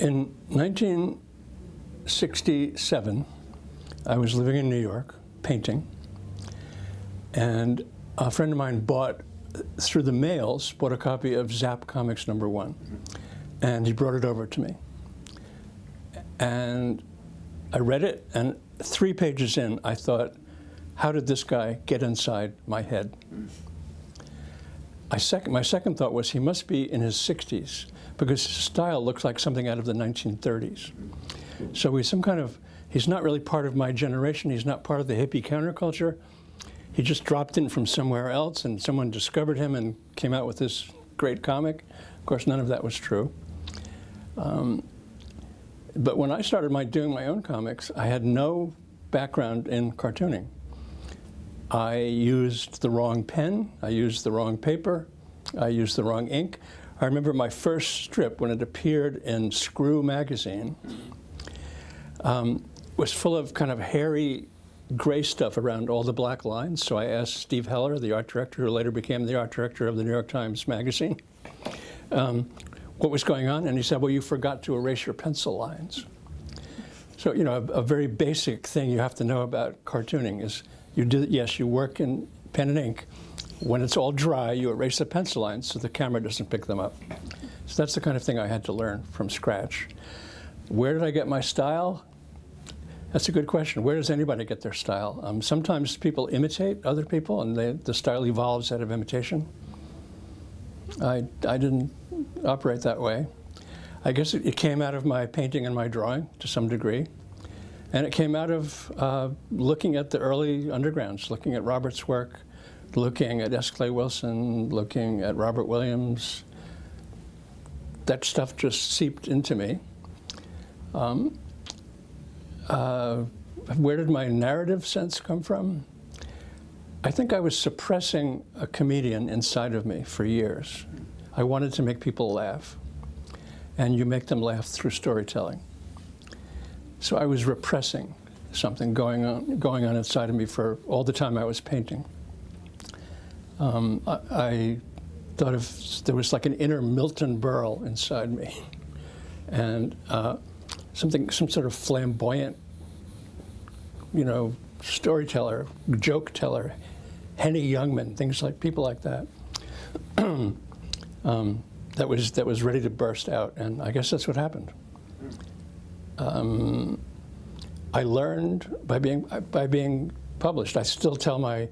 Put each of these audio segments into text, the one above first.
In 1967, I was living in New York, painting, and a friend of mine bought, through the mails, bought a copy of Zap Comics #1, and he brought it over to me. And I read it, and 3 pages in, I thought, how did this guy get inside my head? My second thought was he must be in his 60s, because his style looks like something out of the 1930s. So he's not really part of my generation. He's not part of the hippie counterculture. He just dropped in from somewhere else, and someone discovered him and came out with this great comic. Of course, none of that was true. But when I started doing my own comics, I had no background in cartooning. I used the wrong pen, I used the wrong paper, I used the wrong ink. I remember my first strip, when it appeared in Screw magazine, was full of kind of hairy gray stuff around all the black lines. So I asked Steve Heller, the art director, who later became the art director of the New York Times Magazine, what was going on, and he said, well, you forgot to erase your pencil lines. So, you know, a very basic thing you have to know about cartooning is you work in pen and ink. When it's all dry, you erase the pencil lines so the camera doesn't pick them up. So that's the kind of thing I had to learn from scratch. Where did I get my style? That's a good question. Where does anybody get their style? Sometimes people imitate other people, and the style evolves out of imitation. I didn't operate that way. I guess it came out of my painting and my drawing to some degree. And it came out of looking at the early undergrounds, looking at Robert's work, looking at S. Clay Wilson, looking at Robert Williams. That stuff just seeped into me. Where did my narrative sense come from? I think I was suppressing a comedian inside of me for years. I wanted to make people laugh. And you make them laugh through storytelling. So I was repressing something going on inside of me for all the time I was painting. I thought there was like an inner Milton Berle inside me, and some sort of flamboyant, storyteller, joke teller, Henny Youngman, people like that. That was ready to burst out, and I guess that's what happened. I learned by being published. I still tell my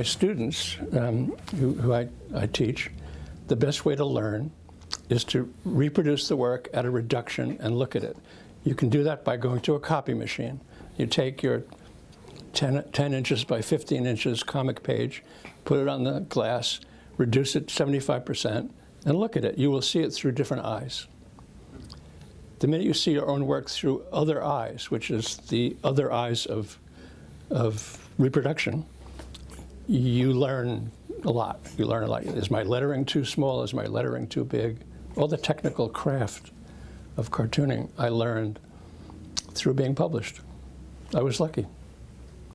students who I teach, the best way to learn is to reproduce the work at a reduction and look at it. You can do that by going to a copy machine. You take your 10 inches by 15 inches comic page, put it on the glass, reduce it 75%, and look at it. You will see it through different eyes. The minute you see your own work through other eyes, which is the other eyes of reproduction, you learn a lot. You learn a lot. Is my lettering too small? Is my lettering too big? All the technical craft of cartooning I learned through being published. I was lucky.